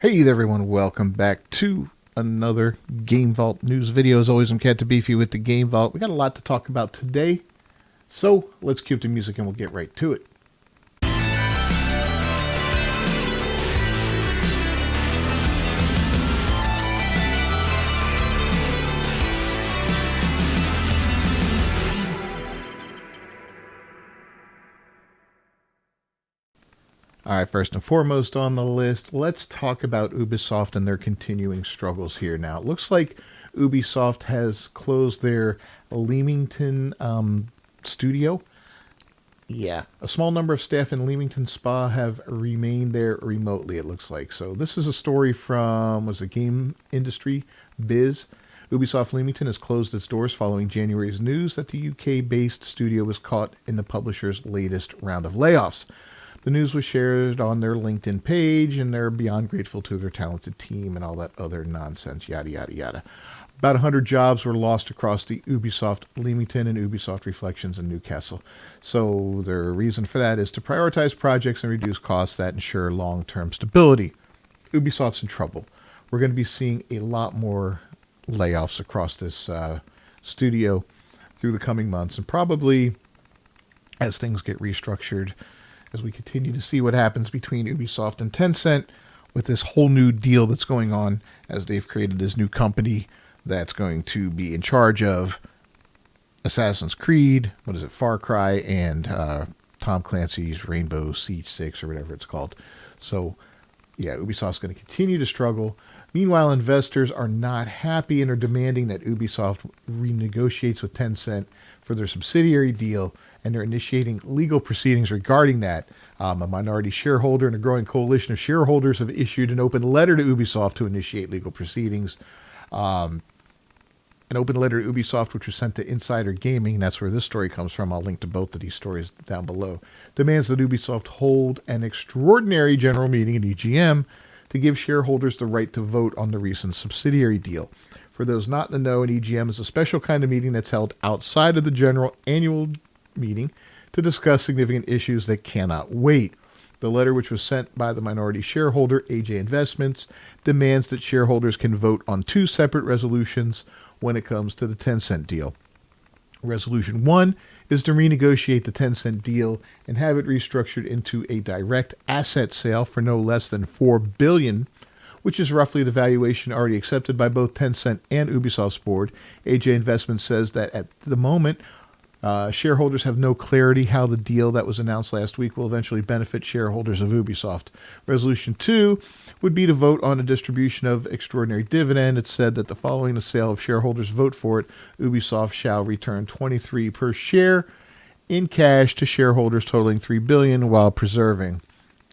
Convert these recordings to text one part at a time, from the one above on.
Hey there everyone, welcome back to another Game Vault news video. As always, I'm Cat the Beefy with the Game Vault. We got a lot to talk about today, so let's cue up the music and we'll get right to it. Alright, first and foremost on the list, let's talk about Ubisoft and their continuing struggles here. Now, it looks like Ubisoft has closed their Leamington studio. Yeah, a small number of staff in Leamington Spa have remained there remotely, it looks like. So this is a story from, was it Game Industry Biz? Ubisoft Leamington has closed its doors following January's news that the UK-based studio was caught in the publisher's latest round of layoffs. The news was shared on their LinkedIn page, and they're beyond grateful to their talented team and all that other nonsense, yada, yada, yada. About 100 jobs were lost across the Ubisoft Leamington and Ubisoft Reflections in Newcastle. So their reason for that is to prioritize projects and reduce costs that ensure long-term stability. Ubisoft's in trouble. We're going to be seeing a lot more layoffs across this studio through the coming months, and probably as things get restructured, as we continue to see what happens between Ubisoft and Tencent with this whole new deal that's going on, as they've created this new company that's going to be in charge of Assassin's Creed, Far Cry, and Tom Clancy's Rainbow Siege 6 or whatever it's called. So, yeah, Ubisoft's going to continue to struggle. Meanwhile, investors are not happy and are demanding that Ubisoft renegotiates with Tencent for their subsidiary deal, and they're initiating legal proceedings regarding that. A minority shareholder and a growing coalition of shareholders have issued an open letter to Ubisoft to initiate legal proceedings. An open letter to Ubisoft, which was sent to Insider Gaming, that's where this story comes from. I'll link to both of these stories down below. Demands that Ubisoft hold an extraordinary general meeting at EGM to give shareholders the right to vote on the recent subsidiary deal. For those not in the know, an EGM is a special kind of meeting that's held outside of the general annual meeting to discuss significant issues that cannot wait. The letter, which was sent by the minority shareholder, AJ Investments, demands that shareholders can vote on two separate resolutions when it comes to the Tencent deal. Resolution 1 is to renegotiate the Tencent deal and have it restructured into a direct asset sale for no less than $4 billion, which is roughly the valuation already accepted by both Tencent and Ubisoft's board. AJ Investments says that at the moment, shareholders have no clarity how the deal that was announced last week will eventually benefit shareholders of Ubisoft. Resolution 2 would be to vote on a distribution of extraordinary dividend. It said that following the sale, if shareholders vote for it, Ubisoft shall return $23 per share in cash to shareholders, totaling $3 billion, while preserving.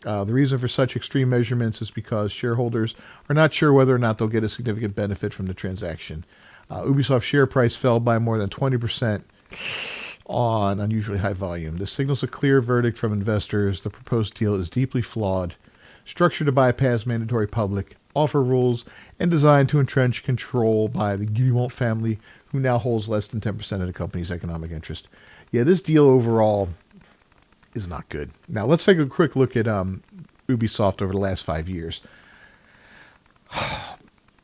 The reason for such extreme measurements is because shareholders are not sure whether or not they'll get a significant benefit from the transaction. Ubisoft's share price fell by more than 20% on unusually high volume. This signals a clear verdict from investors. The proposed deal is deeply flawed, structured to bypass mandatory public offer rules, and designed to entrench control by the Guillemot family, who now holds less than 10% of the company's economic interest. Yeah, this deal overall is not good. Now, let's take a quick look at Ubisoft over the last 5 years.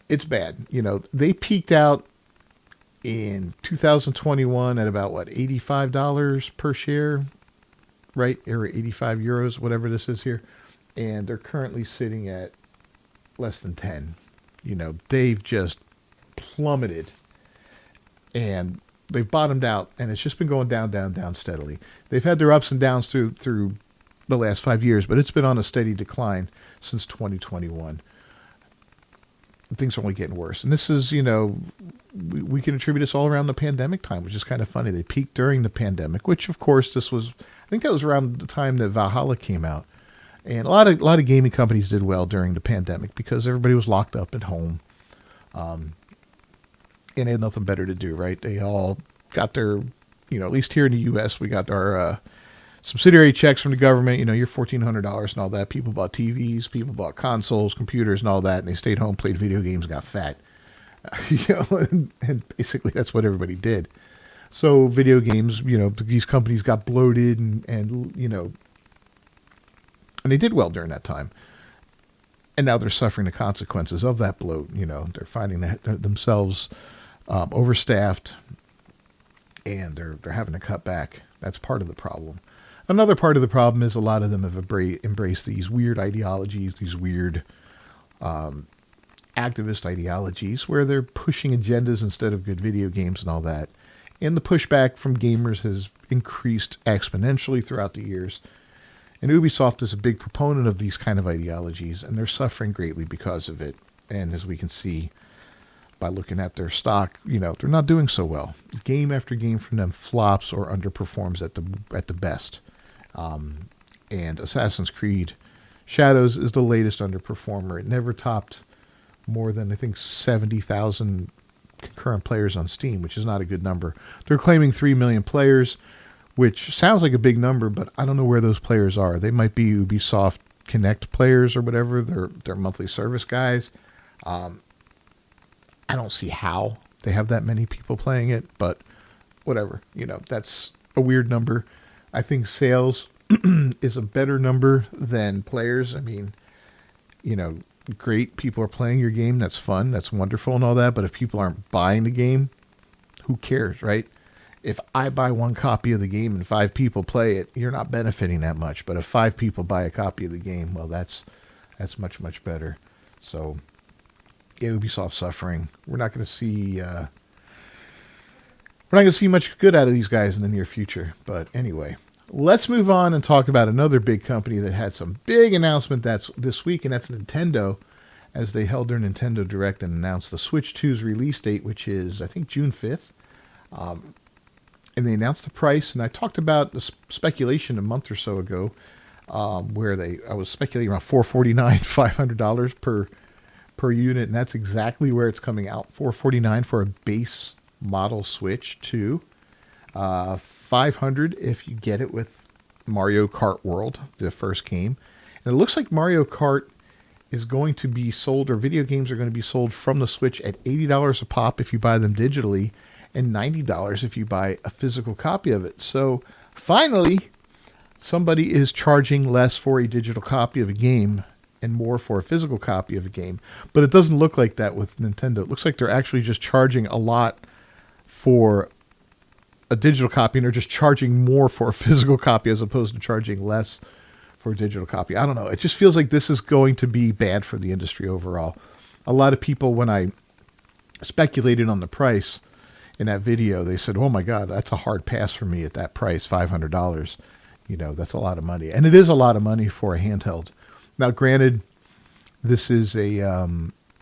It's bad. You know, they peaked out in 2021 at about, $85 per share, right? Or 85 euros, whatever this is here. And they're currently sitting at less than 10. You know, they've just plummeted. And they've bottomed out, and it's just been going down, down, down steadily. They've had their ups and downs through the last 5 years, but it's been on a steady decline since 2021. Things are only getting worse. And this is, you know, we can attribute this all around the pandemic time, which is kind of funny. They peaked during the pandemic, which, of course, I think that was around the time that Valhalla came out. And a lot of gaming companies did well during the pandemic because everybody was locked up at home. And they had nothing better to do, right? They all got their, you know, at least here in the U.S., we got our subsidiary checks from the government, you know, your $1,400 and all that. People bought TVs, people bought consoles, computers and all that, and they stayed home, played video games, got fat. You know, and basically that's what everybody did. So video games, you know, these companies got bloated and you know, and they did well during that time. And now they're suffering the consequences of that bloat. They're finding that themselves overstaffed, and they're having to cut back. That's part of the problem. Another part of the problem is a lot of them have embraced these weird ideologies, these weird activist ideologies, where they're pushing agendas instead of good video games and all that. And the pushback from gamers has increased exponentially throughout the years. And Ubisoft is a big proponent of these kind of ideologies, and they're suffering greatly because of it. And as we can see by looking at their stock, they're not doing so well. Game after game from them flops or underperforms at the best. And Assassin's Creed Shadows is the latest underperformer. It never topped more than, I think, 70,000 concurrent players on Steam, which is not a good number. They're claiming 3 million players, which sounds like a big number, but I don't know where those players are. They might be Ubisoft Connect players or whatever. They're monthly service guys. I don't see how they have that many people playing it, but whatever. That's a weird number. I think sales is a better number than players. I mean, great, people are playing your game. That's fun. That's wonderful and all that. But if people aren't buying the game, who cares, right? If I buy one copy of the game and 5 people play it, you're not benefiting that much. But if 5 people buy a copy of the game, well, that's much, much better. So, yeah, Ubisoft suffering. We're not going to see much good out of these guys in the near future. But anyway, let's move on and talk about another big company that had some big announcement that's this week, and that's Nintendo, as they held their Nintendo Direct and announced the Switch 2's release date, which is, I think, June 5th. And they announced the price, and I talked about the speculation a month or so ago, where I was speculating around $449, $500 per unit, and that's exactly where it's coming out. $449 for a base model Switch 2. $500 if you get it with Mario Kart World, the first game. And it looks like Mario Kart is going to be sold, or video games are going to be sold from the Switch at $80 a pop if you buy them digitally, and $90 if you buy a physical copy of it. So finally, somebody is charging less for a digital copy of a game and more for a physical copy of a game. But it doesn't look like that with Nintendo. It looks like they're actually just charging a lot for a digital copy, and they're just charging more for a physical copy as opposed to charging less for a digital copy. I don't know. It just feels like this is going to be bad for the industry overall. A lot of people, when I speculated on the price in that video, they said, oh my God, that's a hard pass for me at that price, $500. That's a lot of money. And it is a lot of money for a handheld. Now, granted, this is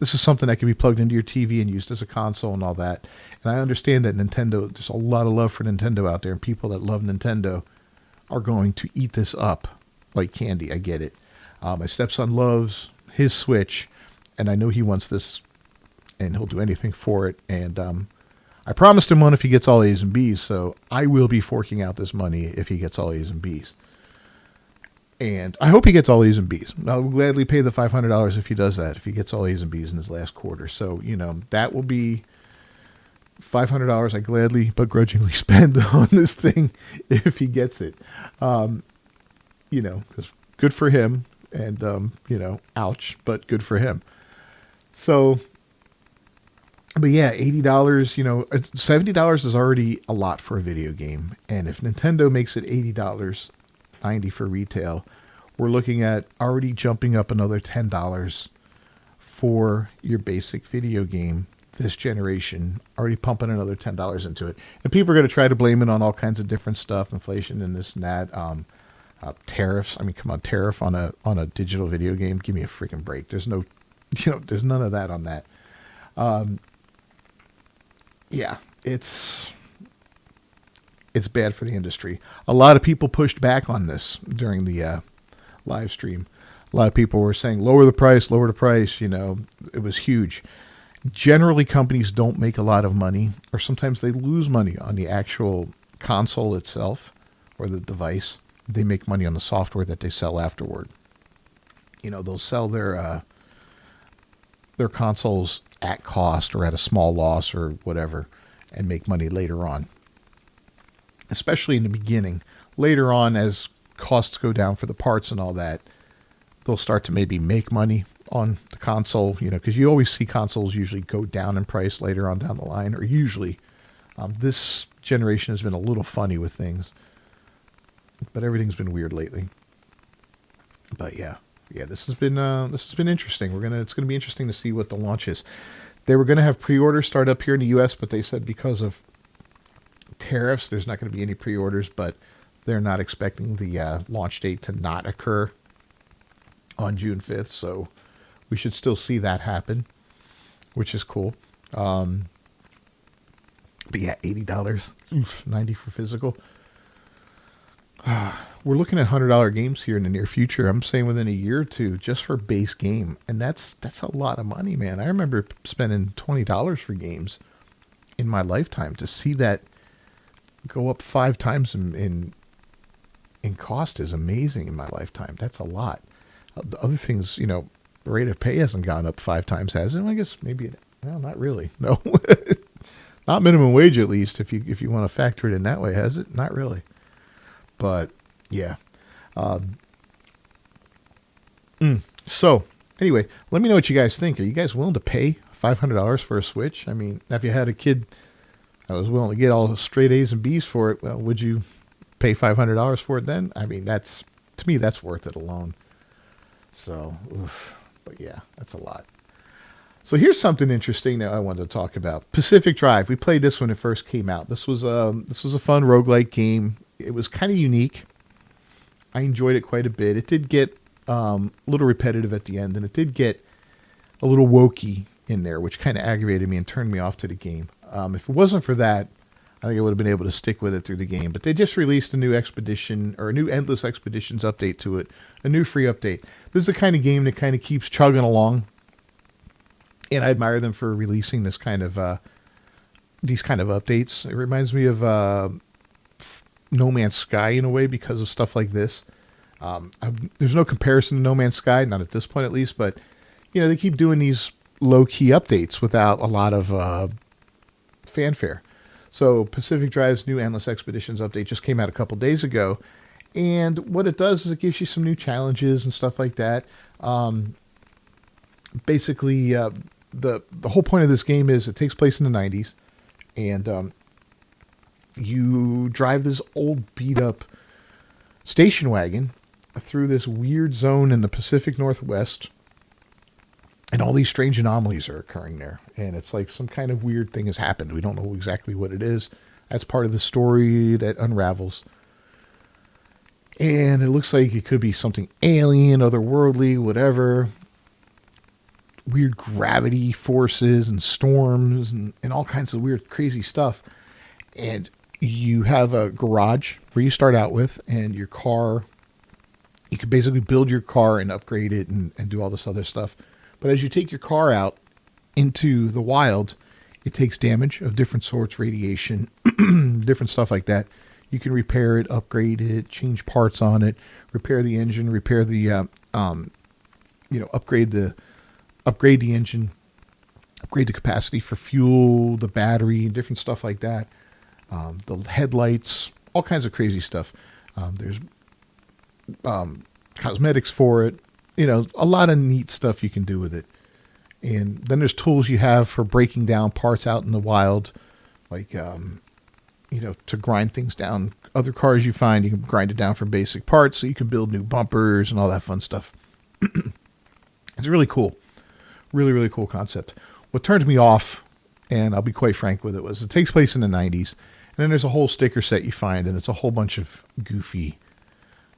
something that can be plugged into your TV and used as a console and all that. And I understand that Nintendo, there's a lot of love for Nintendo out there, and people that love Nintendo are going to eat this up like candy. I get it. My stepson loves his Switch, and I know he wants this, and he'll do anything for it. And I promised him one if he gets all A's and B's, so I will be forking out this money if he gets all A's and B's. And I hope he gets all A's and B's. I'll gladly pay the $500 if he does that, if he gets all A's and B's in his last quarter. So, that will be $500 I gladly but grudgingly spend on this thing if he gets it. Because good for him, and, ouch, but good for him. So, but yeah, $80, $70 is already a lot for a video game. And if Nintendo makes it $80, $90 for retail, we're looking at already jumping up another $10 for your basic video game this generation, already pumping another $10 into it. And people are going to try to blame it on all kinds of different stuff, inflation and this and that, tariffs. I mean, come on, tariff on a digital video game, give me a freaking break. There's no, there's none of that on that. Yeah, it's bad for the industry. A lot of people pushed back on this during the live stream. A lot of people were saying, lower the price. It was huge. Generally, companies don't make a lot of money, or sometimes they lose money on the actual console itself or the device. They make money on the software that they sell afterward. They'll sell their consoles at cost or at a small loss or whatever and make money later on. Especially in the beginning. Later on, as costs go down for the parts and all that, they'll start to maybe make money on the console, because you always see consoles usually go down in price later on down the line, or usually. This generation has been a little funny with things, but everything's been weird lately. But yeah, this has been interesting. It's gonna be interesting to see what the launch is. They were gonna have pre-orders start up here in the U.S., but they said because of tariffs, there's not going to be any pre-orders. But they're not expecting the launch date to not occur on June 5th, so we should still see that happen, which is cool. But yeah, $80, $90 for physical. We're looking at $100 games here in the near future. I'm saying within a year or two, just for base game, and that's a lot of money, man. I remember spending $20 for games in my lifetime. To see that go up 5 times in cost is amazing in my lifetime. That's a lot. The other things, the rate of pay hasn't gone up 5 times, has it? Well, I guess maybe. Well, not really. No. Not minimum wage, at least, if you want to factor it in that way, has it? Not really. But, yeah. So, anyway, let me know what you guys think. Are you guys willing to pay $500 for a Switch? I mean, if you had a kid that was willing to get all straight A's and B's for it, well, would you pay $500 for it then? I mean, to me, that's worth it alone. So, but yeah, that's a lot. So here's something interesting that I wanted to talk about. Pacific Drive. We played this when it first came out. This was a fun roguelike game. It was kind of unique. I enjoyed it quite a bit. It did get a little repetitive at the end, and it did get a little wokey in there, which kind of aggravated me and turned me off to the game. If it wasn't for that, I think I would have been able to stick with it through the game. But they just released a new expedition, or a new Endless Expeditions update to it, a new free update. This is the kind of game that kind of keeps chugging along. And I admire them for releasing these kind of updates. It reminds me of No Man's Sky in a way because of stuff like this. There's no comparison to No Man's Sky, not at this point at least, but they keep doing these low-key updates without a lot of fanfare. So Pacific Drive's new Endless Expeditions update just came out a couple days ago, and what it does is it gives you some new challenges and stuff like that. Basically, the whole point of this game is it takes place in the 90s, and you drive this old beat-up station wagon through this weird zone in the Pacific Northwest, and all these strange anomalies are occurring there, and it's like some kind of weird thing has happened. We don't know exactly what it is. That's part of the story that unravels. And it looks like it could be something alien, otherworldly, whatever. Weird gravity forces and storms and all kinds of weird, crazy stuff. And you have a garage where you start out with, and your car, you can basically build your car and upgrade it and do all this other stuff. But as you take your car out into the wild, it takes damage of different sorts, radiation, different stuff like that. You can repair it, upgrade it, change parts on it, repair the engine, repair the, upgrade the engine, upgrade the capacity for fuel, the battery, different stuff like that. The headlights, all kinds of crazy stuff. There's cosmetics for it. A lot of neat stuff you can do with it. And then there's tools you have for breaking down parts out in the wild, like, to grind things down. Other cars you find, you can grind it down for basic parts so you can build new bumpers and all that fun stuff. It's really cool. Really, really cool concept. What turned me off, and I'll be quite frank with it, was it takes place in the 90s. And then there's a whole sticker set you find, and it's a whole bunch of goofy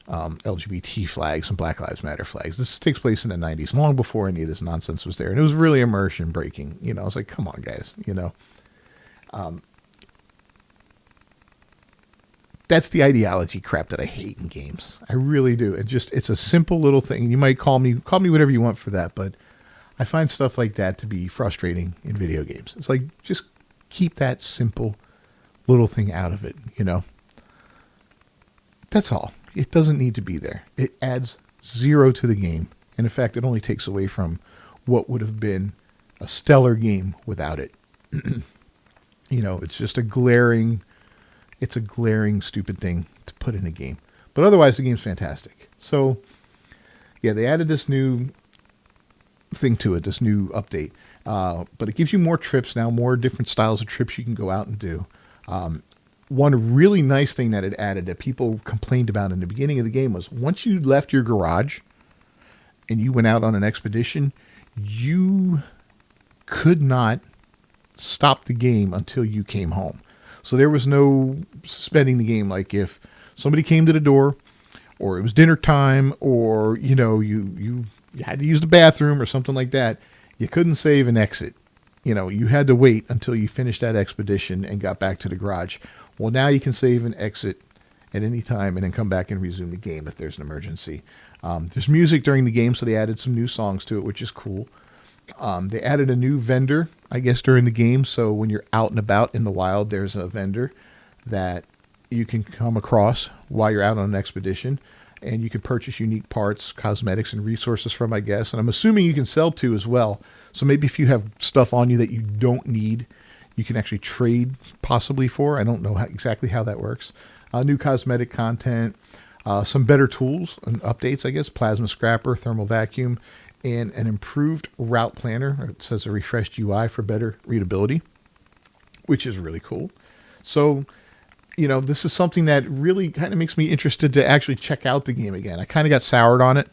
LGBT flags and Black Lives Matter flags. This takes place in the 90s, long before any of this nonsense was there. And it was really immersion breaking. I was like, come on, guys, That's the ideology crap that I hate in games. I really do. It's a simple little thing. You might call me whatever you want for that, but I find stuff like that to be frustrating in video games. It's like, just keep that simple little thing out of it, That's all. It doesn't need to be there. It adds 0 to the game. And in fact, it only takes away from what would have been a stellar game without it. It's just a glaring stupid thing to put in a game. But otherwise, the game's fantastic. So, yeah, they added this new thing to it, this new update. But it gives you more trips now, more different styles of trips you can go out and do. One really nice thing that it added that people complained about in the beginning of the game was once you left your garage and you went out on an expedition, you could not stop the game until you came home. So there was no suspending the game. Like if somebody came to the door or it was dinner time or, you had to use the bathroom or something like that, you couldn't save and exit. You had to wait until you finished that expedition and got back to the garage. Well, now you can save and exit at any time and then come back and resume the game if there's an emergency. There's music during the game, so they added some new songs to it, which is cool. They added a new vendor, I guess, during the game. So when you're out and about in the wild, there's a vendor that you can come across while you're out on an expedition. And you can purchase unique parts, cosmetics, and resources from, I guess. And I'm assuming you can sell to as well. So maybe if you have stuff on you that you don't need, you can actually trade possibly for. I don't know exactly how that works. New cosmetic content, some better tools and updates, I guess. Plasma scrapper, thermal vacuum, and an improved route planner. It says a refreshed UI for better readability, which is really cool. So, this is something that really kind of makes me interested to actually check out the game again. I kind of got soured on it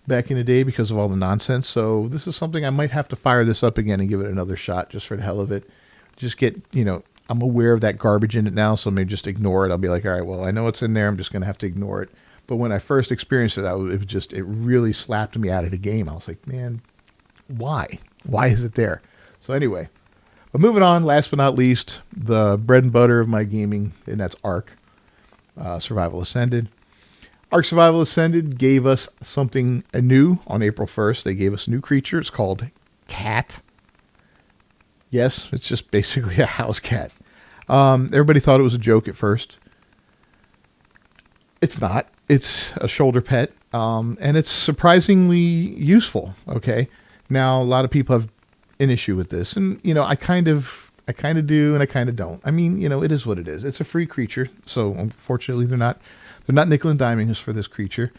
back in the day because of all the nonsense. So this is something I might have to fire this up again and give it another shot just for the hell of it. Just get, I'm aware of that garbage in it now, so maybe just ignore it. I'll be like, all right, well, I know it's in there. I'm just going to have to ignore it. But when I first experienced it, it really slapped me out of the game. I was like, man, why? Why is it there? So anyway. But moving on, last but not least, the bread and butter of my gaming, and that's Ark Survival Ascended. Ark Survival Ascended gave us something new on April 1st. They gave us a new creature. It's called Cat. Yes, it's just basically a house cat. Everybody thought it was a joke at first. It's not. It's a shoulder pet, and it's surprisingly useful. Okay, now a lot of people have an issue with this, and I kind of do, and I kind of don't. I mean, it is what it is. It's a free creature, so unfortunately they're not nickel and diming us for this creature.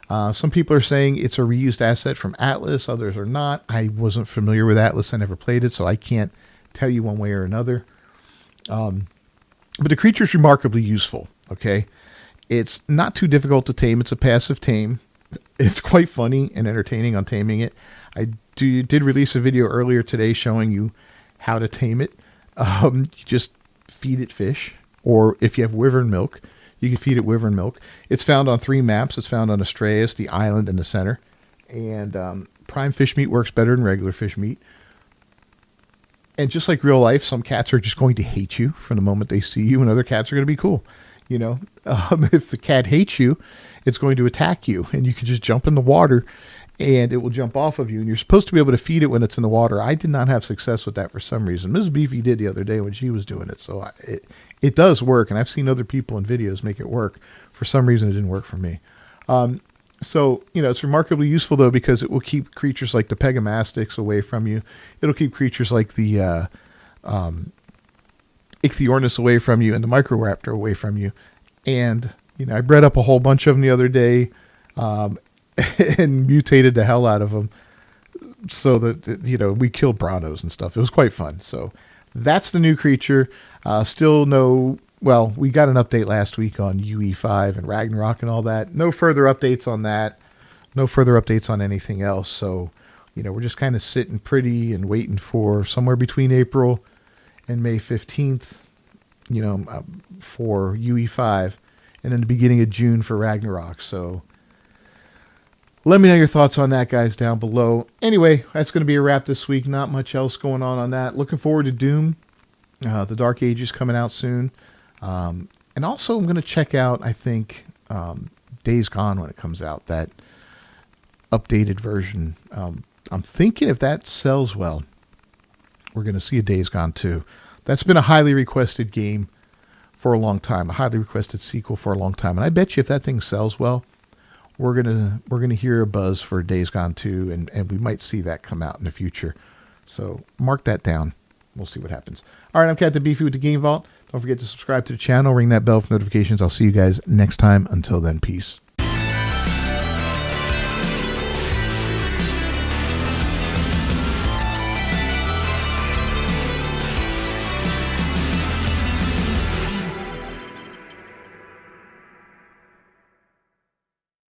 Some people are saying it's a reused asset from Atlas, others are not. I wasn't familiar with Atlas. I never played it, so I can't tell you one way or another. But the creature is remarkably useful. Okay, it's not too difficult to tame. It's a passive tame. It's quite funny and entertaining on taming it. I did release a video earlier today showing you how to tame it. You just feed it fish, or if you have wyvern milk, you can feed it wyvern milk. It's found on 3 maps. It's found on Astraeus, the island, and the center. And prime fish meat works better than regular fish meat. And just like real life, some cats are just going to hate you from the moment they see you, and other cats are going to be cool. If the cat hates you, it's going to attack you, and you can just jump in the water and it will jump off of you, and you're supposed to be able to feed it when it's in the water. I did not have success with that for some reason. Ms. Beefy did the other day when she was doing it. So it does work, and I've seen other people in videos make it work. For some reason, it didn't work for me. So, it's remarkably useful, though, because it will keep creatures like the Pegamastics away from you. It'll keep creatures like the Ichthyornis away from you and the Microraptor away from you. And, I bred up a whole bunch of them the other day and mutated the hell out of them so that, we killed Branos and stuff. It was quite fun. So that's the new creature. We got an update last week on UE5 and Ragnarok and all that. No further updates on that. No further updates on anything else. So, we're just kind of sitting pretty and waiting for somewhere between April and May 15th, for UE5, and then the beginning of June for Ragnarok. So let me know your thoughts on that, guys, down below. Anyway, that's going to be a wrap this week. Not much else going on that. Looking forward to Doom. The Dark Ages coming out soon. And also I'm going to check out, I think, Days Gone when it comes out, that updated version. I'm thinking if that sells well, we're going to see a Days Gone 2. That's been a highly requested game for a long time, a highly requested sequel for a long time. And I bet you if that thing sells well, we're gonna hear a buzz for Days Gone 2, and we might see that come out in the future. So mark that down. We'll see what happens. All right, I'm Captain Beefy with the Game Vault. Don't forget to subscribe to the channel, ring that bell for notifications. I'll see you guys next time. Until then, peace.